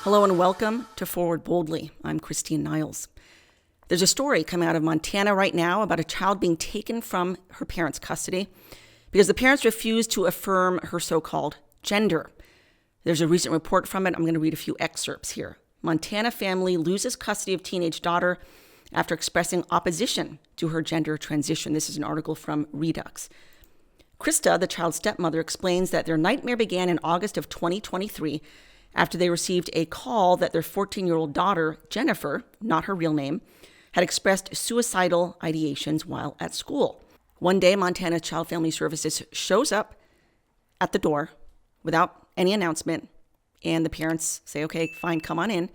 Hello and welcome to Forward Boldly. I'm Christine Niles. There's a story coming out of Montana right now about a child being taken from her parents' custody because the parents refused to affirm her so-called gender. There's a recent report from it. I'm going to read a few excerpts here. Montana family loses custody of teenage daughter after expressing opposition to her gender transition. This is an article from Redux. Krista, the child's stepmother, explains that their nightmare began in August of 2023 after they received a call that their 14-year-old daughter, Jennifer, not her real name, had expressed suicidal ideations while at school. One day, Montana Child Family Services shows up at the door without any announcement, and the parents say, okay, fine, come on in,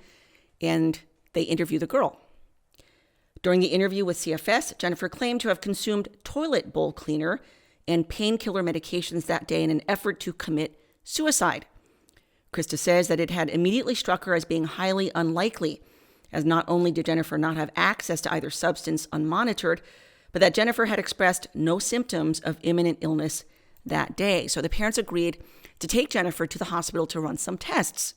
and they interview the girl. During the interview with CFS, Jennifer claimed to have consumed toilet bowl cleaner and painkiller medications that day in an effort to commit suicide. Krista says that it had immediately struck her as being highly unlikely, as not only did Jennifer not have access to either substance unmonitored, but that Jennifer had expressed no symptoms of imminent illness that day. So the parents agreed to take Jennifer to the hospital to run some tests.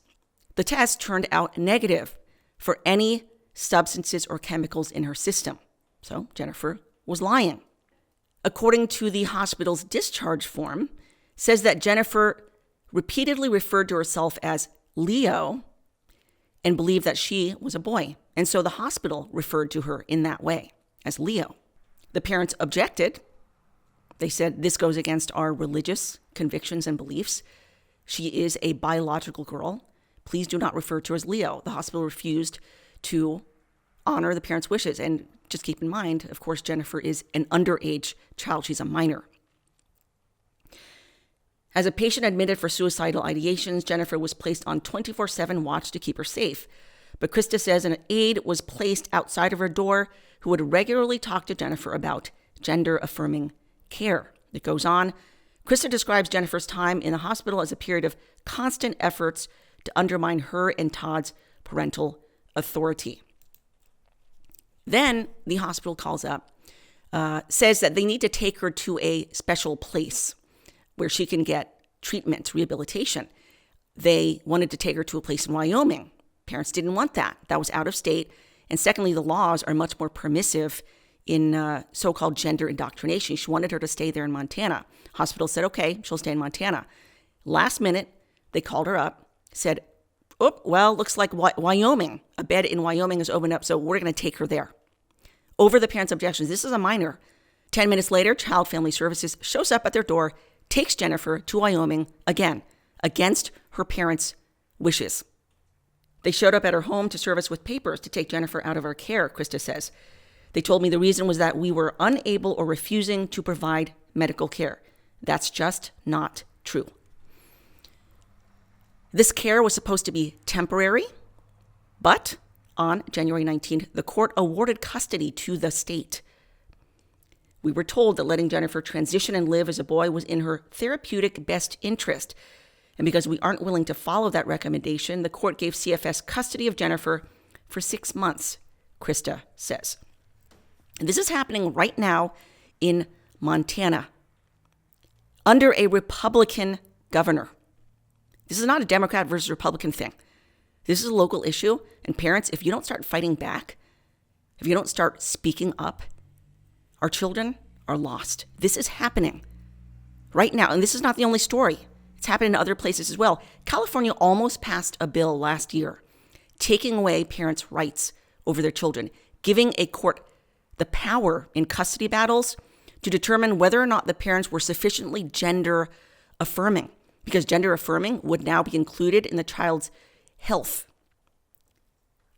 The tests turned out negative for any substances or chemicals in her system. So Jennifer was lying. According to the hospital's discharge form, says that Jennifer repeatedly referred to herself as Leo and believed that she was a boy. And so the hospital referred to her in that way, as Leo. The parents objected. They said, this goes against our religious convictions and beliefs. She is a biological girl. Please do not refer to her as Leo. The hospital refused to honor the parents' wishes. And just keep in mind, of course, Jennifer is an underage child. She's a minor. As a patient admitted for suicidal ideations, Jennifer was placed on 24/7 watch to keep her safe. But Krista says an aide was placed outside of her door who would regularly talk to Jennifer about gender-affirming care. It goes on. Krista describes Jennifer's time in the hospital as a period of constant efforts to undermine her and Todd's parental authority. Then the hospital calls up, says that they need to take her to a special place where she can get treatment, rehabilitation. They wanted to take her to a place in Wyoming. Parents didn't want that. That was out of state. And secondly, the laws are much more permissive in so-called gender indoctrination. She wanted her to stay there in Montana. Hospital said, okay, she'll stay in Montana. Last minute, they called her up, said, oh, well, looks like Wyoming. A bed in Wyoming has opened up, so we're going to take her there. Over the parents' objections, this is a minor. 10 minutes later, Child Family Services shows up at their door, takes Jennifer to Wyoming, again, against her parents' wishes. They showed up at her home to serve us with papers to take Jennifer out of our care, Krista says. They told me the reason was that we were unable or refusing to provide medical care. That's just not true. This care was supposed to be temporary, but on January 19th, the court awarded custody to the state. We were told that letting Jennifer transition and live as a boy was in her therapeutic best interest. And because we aren't willing to follow that recommendation, the court gave CFS custody of Jennifer for 6 months, Krista says. And this is happening right now in Montana under a Republican governor. This is not a Democrat versus Republican thing. This is a local issue. And parents, if you don't start fighting back, if you don't start speaking up, our children are lost. This is happening right now. And this is not the only story. It's happened in other places as well. California almost passed a bill last year taking away parents' rights over their children, giving a court the power in custody battles to determine whether or not the parents were sufficiently gender affirming, because gender affirming would now be included in the child's health.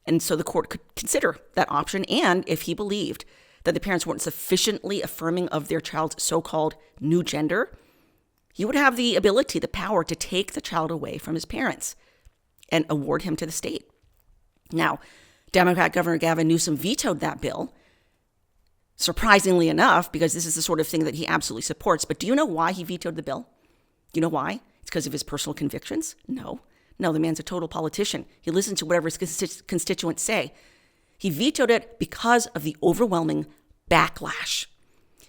And so the court could consider that option. And if he believed that the parents weren't sufficiently affirming of their child's so-called new gender, he would have the ability, the power to take the child away from his parents and award him to the state. Now, Democrat Governor Gavin Newsom vetoed that bill, surprisingly enough, because this is the sort of thing that he absolutely supports. But do you know why he vetoed the bill? Do you know why? It's because of his personal convictions? No, the man's a total politician. He listens to whatever his constituents say. He vetoed it because of the overwhelming backlash.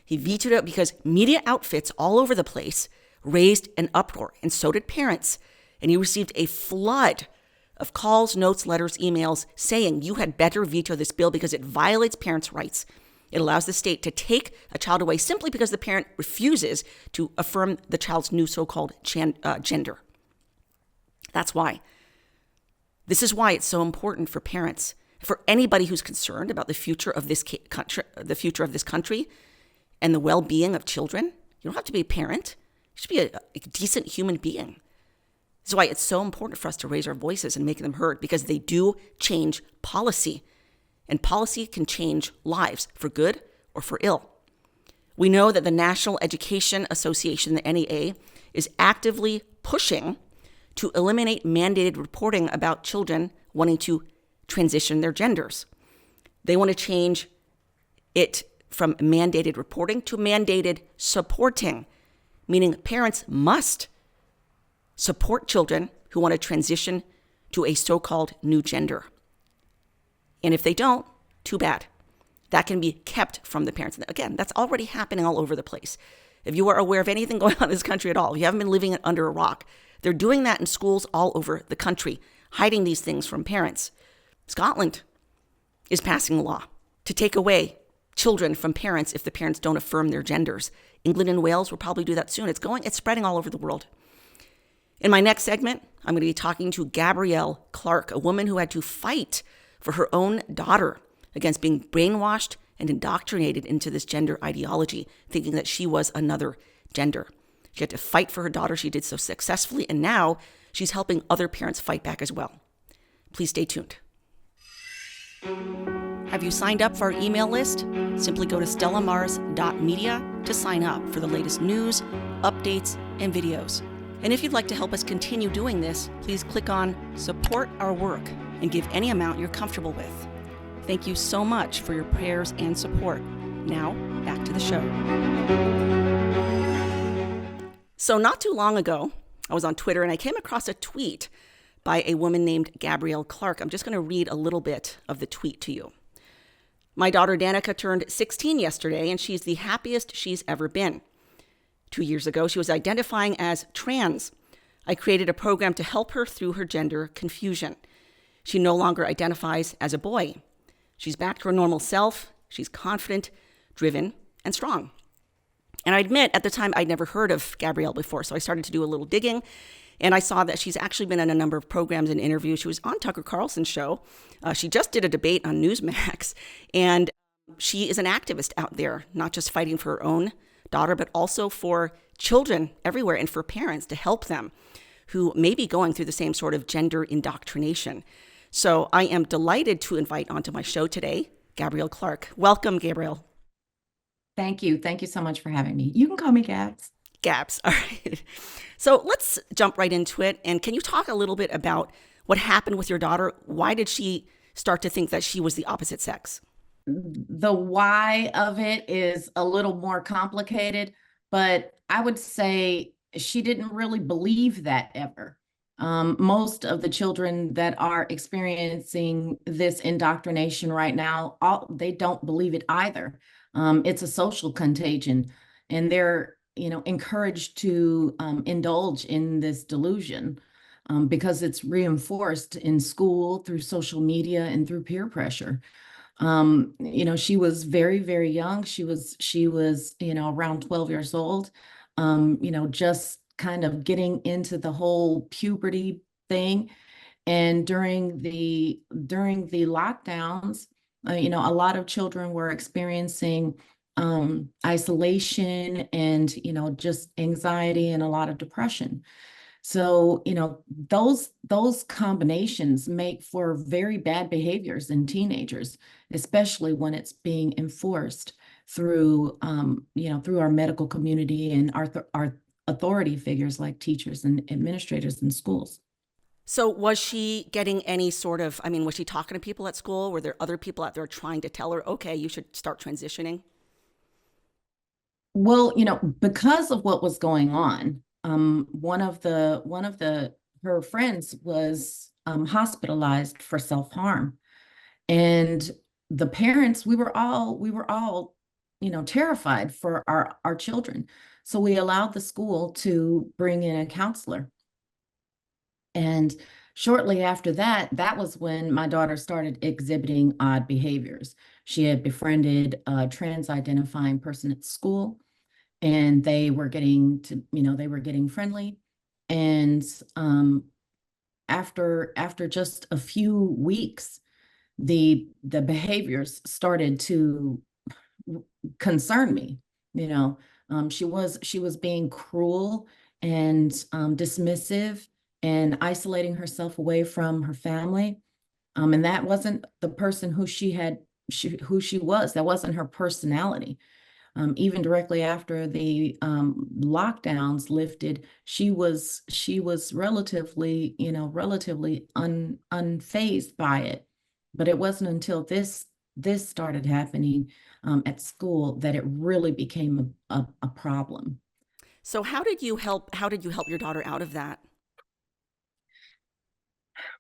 He vetoed it because media outfits all over the place raised an uproar, and so did parents. And he received a flood of calls, notes, letters, emails saying you had better veto this bill because it violates parents' rights. It allows the state to take a child away simply because the parent refuses to affirm the child's new so-called gender. That's why. This is why it's so important for parents, for anybody who's concerned about the future of this country, and the well-being of children. You don't have to be a parent. You should be a decent human being. That's why it's so important for us to raise our voices and make them heard, because they do change policy. And policy can change lives for good or for ill. We know that the National Education Association, the NEA, is actively pushing to eliminate mandated reporting about children wanting to transition their genders. They want to change it from mandated reporting to mandated supporting, meaning parents must support children who want to transition to a so-called new gender. And if they don't, too bad. That can be kept from the parents. Again, that's already happening all over the place. If you are aware of anything going on in this country at all, if you haven't been living under a rock, they're doing that in schools all over the country, hiding these things from parents. Scotland is passing a law to take away children from parents if the parents don't affirm their genders. England and Wales will probably do that soon. It's spreading all over the world. In my next segment, I'm going to be talking to Gabrielle Clark, a woman who had to fight for her own daughter against being brainwashed and indoctrinated into this gender ideology, thinking that she was another gender. She had to fight for her daughter. She did so successfully, and now she's helping other parents fight back as well. Please stay tuned. Have you signed up for our email list? Simply go to stellamars.media to sign up for the latest news, updates, and videos. And if you'd like to help us continue doing this, please click on Support Our Work and give any amount you're comfortable with. Thank you so much for your prayers and support. Now, back to the show. So not too long ago, I was on Twitter and I came across a tweet by a woman named Gabrielle Clark. I'm just going to read a little bit of the tweet to you. My daughter Danica turned 16 yesterday, and she's the happiest she's ever been. 2 years ago, she was identifying as trans. I created a program to help her through her gender confusion. She no longer identifies as a boy. She's back to her normal self. She's confident, driven, and strong. And I admit, at the time, I'd never heard of Gabrielle before, so I started to do a little digging, and I saw that she's actually been in a number of programs and interviews. She was on Tucker Carlson's show. She just did a debate on Newsmax, and she is an activist out there, not just fighting for her own daughter, but also for children everywhere and for parents to help them who may be going through the same sort of gender indoctrination. So I am delighted to invite onto my show today, Gabrielle Clark. Welcome, Gabrielle. Thank you. Thank you so much for having me. You can call me Gabs. Gabs. All right. So let's jump right into it. And can you talk a little bit about what happened with your daughter? Why did she start to think that she was the opposite sex? The why of it is a little more complicated, but I would say she didn't really believe that ever. Most of the children that are experiencing this indoctrination right now, they don't believe it either. It's a social contagion, and they're encouraged to indulge in this delusion because it's reinforced in school, through social media, and through peer pressure. She was very, very young. She was around 12 years old, just kind of getting into the whole puberty thing. And during the lockdowns, a lot of children were experiencing isolation and, just anxiety and a lot of depression. So, those combinations make for very bad behaviors in teenagers, especially when it's being enforced through, through our medical community and our authority figures like teachers and administrators in schools. So was she getting any sort of, was she talking to people at school? Were there other people out there trying to tell her, okay, you should start transitioning? Well, because of what was going on, one of her friends was hospitalized for self-harm, and the parents, we were all terrified for our children. So we allowed the school to bring in a counselor, and Shortly after that, that was when my daughter started exhibiting odd behaviors. She had befriended a trans-identifying person at school, and they were getting to, they were getting friendly. And after just a few weeks, the behaviors started to concern me. You know, she was being cruel and dismissive and isolating herself away from her family. And that wasn't the person who she was. That wasn't her personality. Even directly after the lockdowns lifted, she was relatively unfazed by it. But it wasn't until this started happening at school that it really became a problem. So how did you help your daughter out of that?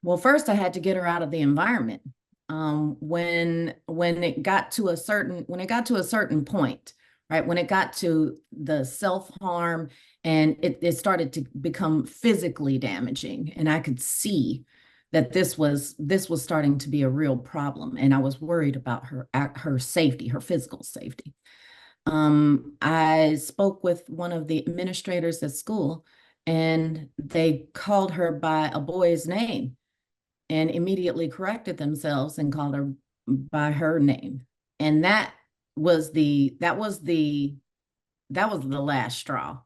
Well, first I had to get her out of the environment. When it got to a certain point, right? When it got to the self-harm and it started to become physically damaging, and I could see that this was starting to be a real problem, and I was worried about her safety, her physical safety. I spoke with one of the administrators at school, and they called her by a boy's name and immediately corrected themselves and called her by her name. And that was the last straw.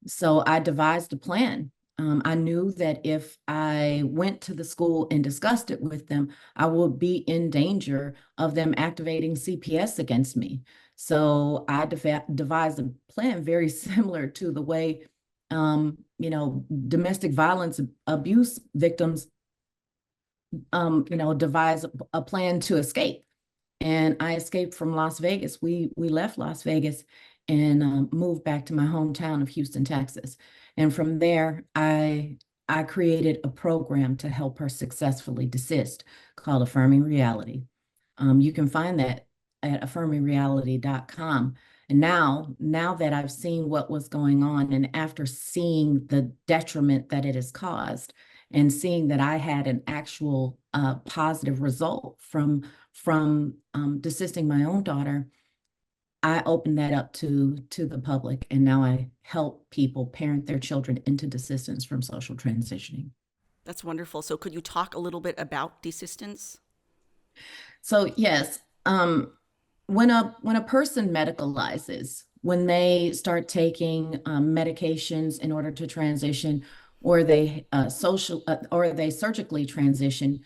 So I devised a plan. I knew that if I went to the school and discussed it with them, I would be in danger of them activating CPS against me. So I devised a plan very similar to the way, domestic violence abuse victims, devise a plan to escape. And I escaped from Las Vegas. We left Las Vegas and moved back to my hometown of Houston, Texas. And from there, I created a program to help her successfully desist called Affirming Reality. You can find that at affirmingreality.com. And now that I've seen what was going on, and after seeing the detriment that it has caused, and seeing that I had an actual positive result from desisting my own daughter, I opened that up to the public, and now I help people parent their children into desistance from social transitioning. That's wonderful. So could you talk a little bit about desistance? So yes, when a person medicalizes, when they start taking medications in order to transition, or they surgically transition,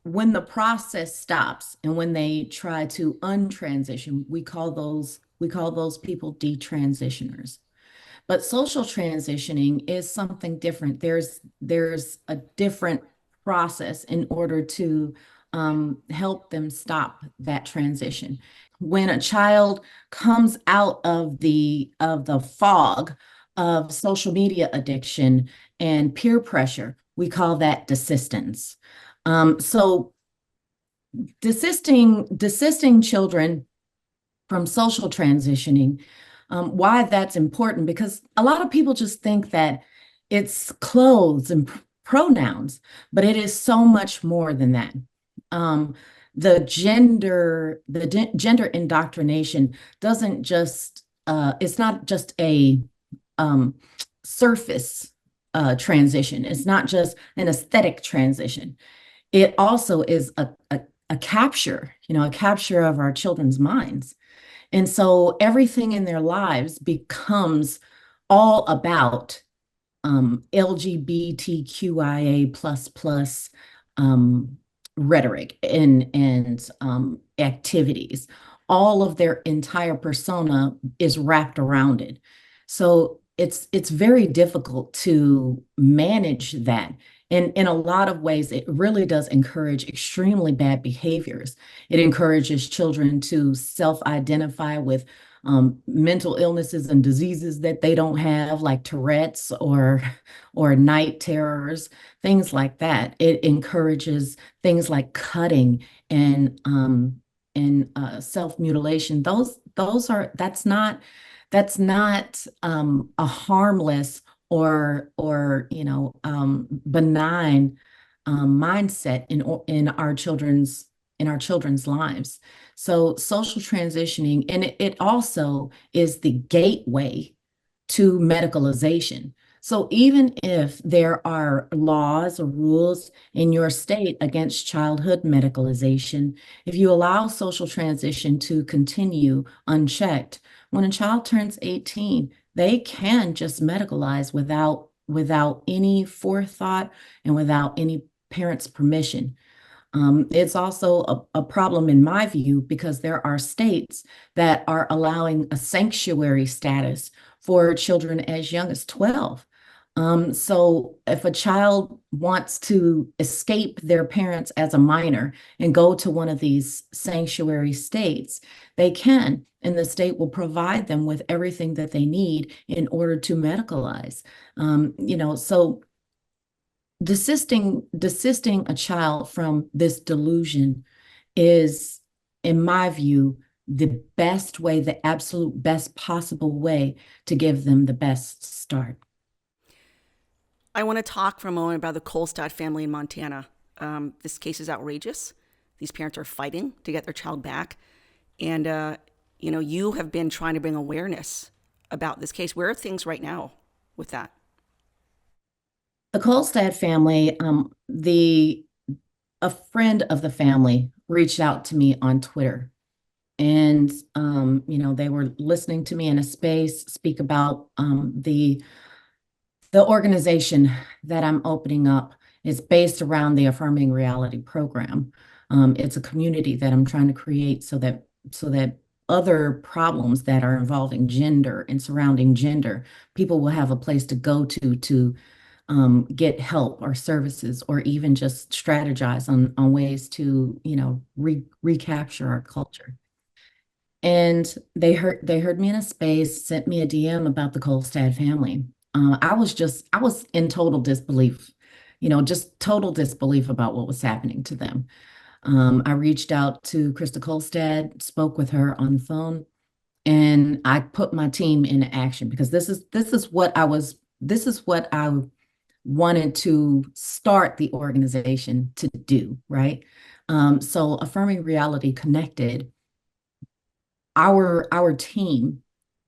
when the process stops and when they try to untransition, we call those people detransitioners. But social transitioning is something different. There's a different process in order to help them stop that transition. When a child comes out of the fog of social media addiction and peer pressure, we call that desistance. So desisting children from social transitioning, why that's important, because a lot of people just think that it's clothes and pronouns, but it is so much more than that. Um, the gender indoctrination doesn't just it's not just a um, surface transition. It's not just an aesthetic transition. It also is a capture, a capture of our children's minds. And so everything in their lives becomes all about LGBTQIA plus rhetoric and activities. All of their entire persona is wrapped around it. So it's very difficult to manage that. And in a lot of ways, it really does encourage extremely bad behaviors. It encourages children to self-identify with mental illnesses and diseases that they don't have, like Tourette's or night terrors, things like that. It encourages things like cutting and self-mutilation. That's not a harmless or benign mindset in our children's lives. So social transitioning, and it also is the gateway to medicalization. So even if there are laws or rules in your state against childhood medicalization, if you allow social transition to continue unchecked, when a child turns 18, they can just medicalize without any forethought and without any parent's permission. It's also a problem in my view because there are states that are allowing a sanctuary status for children as young as 12. So if a child wants to escape their parents as a minor and go to one of these sanctuary states, they can, and the state will provide them with everything that they need in order to medicalize. So desisting a child from this delusion is, in my view, the best way, the absolute best possible way to give them the best start. I want to talk for a moment about the Kolstad family in Montana. This case is outrageous. These parents are fighting to get their child back. And, you have been trying to bring awareness about this case. Where are things right now with that? The Kolstad family, a friend of the family reached out to me on Twitter. And, they were listening to me in a space speak about the organization that I'm opening up is based around the Affirming Reality program. It's a community that I'm trying to create so that other problems that are involving gender and surrounding gender, people will have a place to go to get help or services, or even just strategize on ways to, recapture our culture. And they heard me in a space, sent me a DM about the Kolstad family. I was in total disbelief, just total disbelief about what was happening to them. I reached out to Krista Kolstad, spoke with her on the phone, and I put my team into action because this is what I wanted to start the organization to do, right? So Affirming Reality connected our team,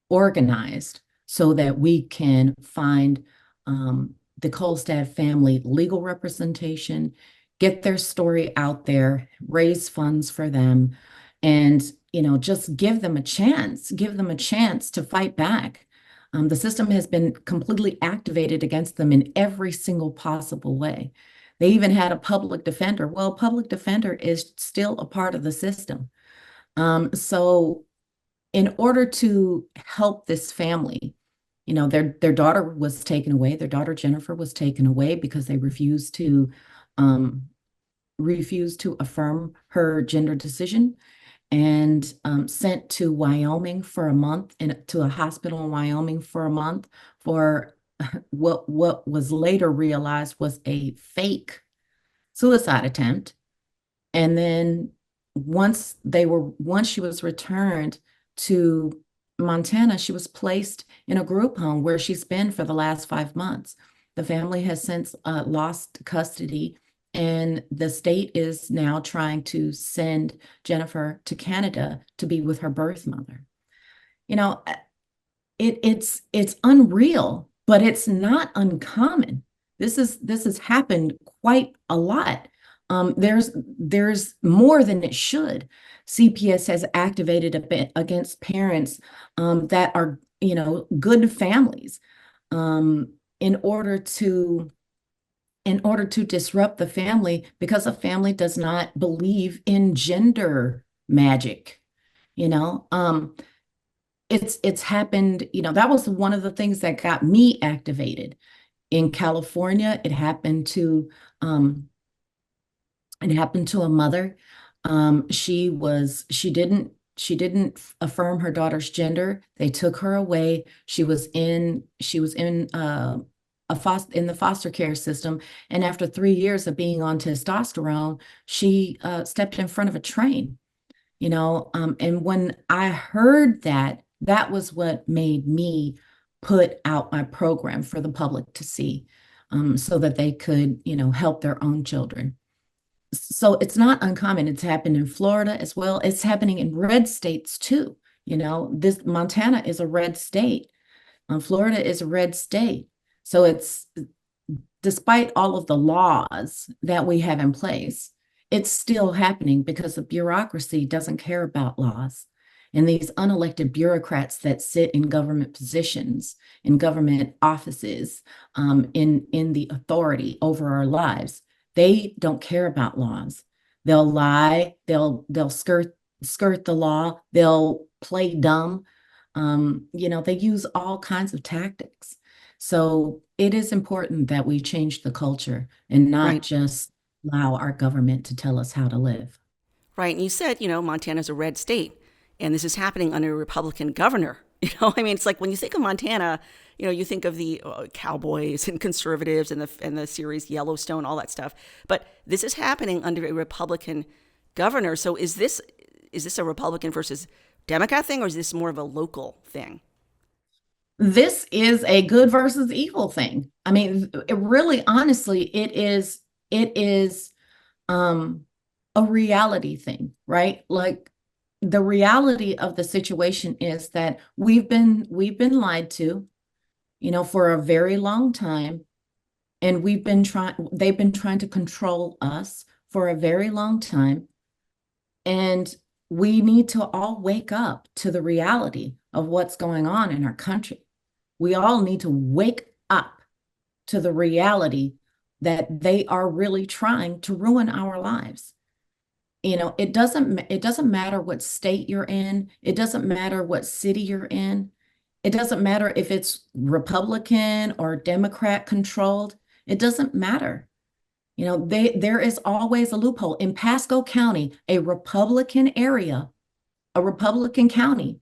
organized so that we can find the Kolstad family legal representation, get their story out there, raise funds for them, and just give them a chance, to fight back. The system has been completely activated against them in every single possible way. They even had a public defender. Well, public defender is still a part of the system. So in order to help this family, their daughter was taken away. Their daughter Jennifer was taken away because they refused to affirm her gender decision, and sent to Wyoming for a month, and to a hospital in Wyoming for a month for what was later realized was a fake suicide attempt. And then once she was returned to Montana, she was placed in a group home where she's been for the last 5 months. The family has since lost custody, and the state is now trying to send Jennifer to Canada to be with her birth mother. It's unreal, but it's not uncommon. This has happened quite a lot. There's more than it should. CPS has activated a bit against parents that are, good families, in order to disrupt the family, because a family does not believe in gender magic. It's happened. That was one of the things that got me activated in California. It happened to a mother. She didn't affirm her daughter's gender. They took her away. She was in the foster care system, and after 3 years of being on testosterone, she stepped in front of a train. And when I heard that, that was what made me put out my program for the public to see, so that they could, help their own children. So it's not uncommon. It's happened in Florida as well. It's happening in red states too. This Montana is a red state. Florida is a red state. So it's, despite all of the laws that we have in place, it's still happening because the bureaucracy doesn't care about laws. And these unelected bureaucrats that sit in government positions, in government offices, in the authority over our lives, they don't care about laws. They'll lie. They'll skirt the law. They'll play dumb. They use all kinds of tactics. So it is important that we change the culture and not Right. just allow our government to tell us how to live. Right. And you said, Montana's a red state, and this is happening under a Republican governor. It's like when you think of Montana, you think of the cowboys and conservatives and the series Yellowstone, all that stuff. But this is happening under a Republican governor. So is this a Republican versus Democrat thing, or is this more of a local thing? This is a good versus evil thing. I mean, really, honestly, it is a reality thing, right? Like, the reality of the situation is that we've been lied to, for a very long time, and they've been trying to control us for a very long time, and we need to all wake up to the reality of what's going on in our country. We all need to wake up to the reality that they are really trying to ruin our lives. It doesn't matter what state you're in. It doesn't matter what city you're in. It doesn't matter if it's Republican or Democrat controlled. It doesn't matter. There is always a loophole. In Pasco County, a Republican area, a Republican county,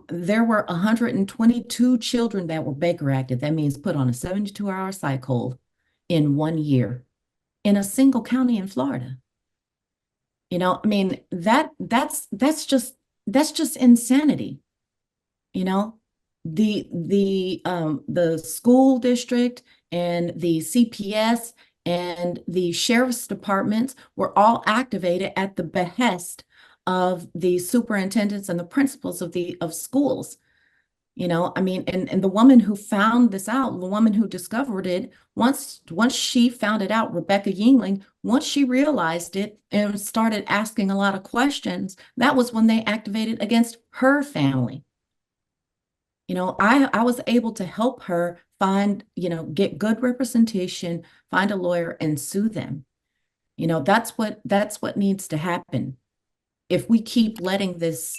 there were 122 children that were Baker Acted. That means put on a 72-hour psych hold in 1 year in a single county in Florida. I mean, that's just insanity. The school district and the CPS and the sheriff's departments were all activated at the behest of the superintendents and the principals of schools. I mean, and the woman who found this out, the woman who discovered it, once she found it out, Rebecca Yingling, once she realized it and started asking a lot of questions, that was when they activated against her family. I was able to help her find, get good representation, find a lawyer, and sue them. That's what needs to happen. If we keep letting this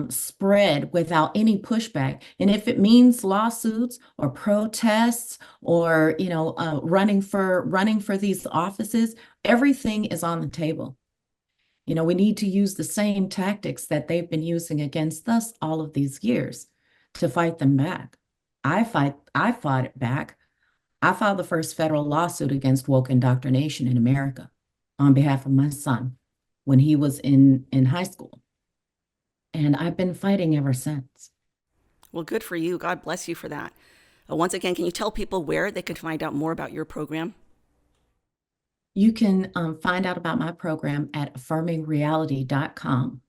spread without any pushback, and if it means lawsuits or protests or running for these offices, everything is on the table. We need to use the same tactics that they've been using against us all of these years to fight them back. I fought it back. I filed the first federal lawsuit against woke indoctrination in America on behalf of my son when he was in high school. And I've been fighting ever since. Well, good for you. God bless you for that. Once again, can you tell people where they can find out more about your program? You can find out about my program at affirmingreality.com.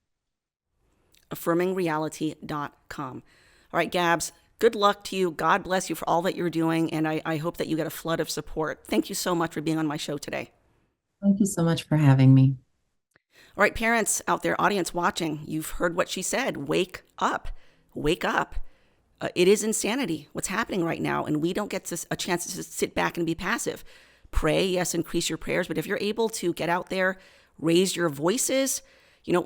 affirmingreality.com. All right, Gabs, good luck to you. God bless you for all that you're doing, and I hope that you get a flood of support. Thank you so much for being on my show today. Thank you so much for having me. All right, parents out there, audience watching, you've heard what she said. Wake up. Wake up. It is insanity what's happening right now, and we don't get a chance to sit back and be passive. Pray, yes, increase your prayers, but if you're able to get out there, raise your voices,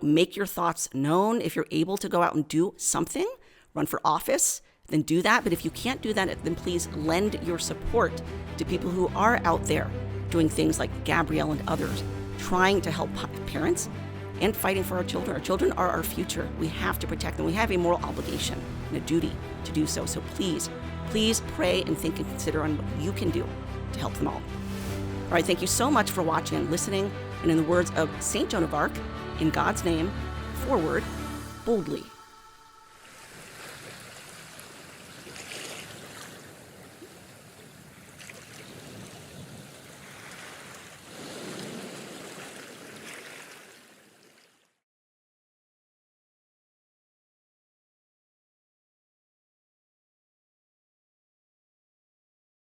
make your thoughts known. If you're able to go out and do something, run for office, then do that. But if you can't do that, then please lend your support to people who are out there doing things like Gabrielle and others, trying to help parents and fighting for our children. Our children are our future. We have to protect them. We have a moral obligation and a duty to do so. So please pray and think and consider on what you can do to help them all. All right, thank you so much for watching and listening. And in the words of St. Joan of Arc, in God's name, forward, boldly.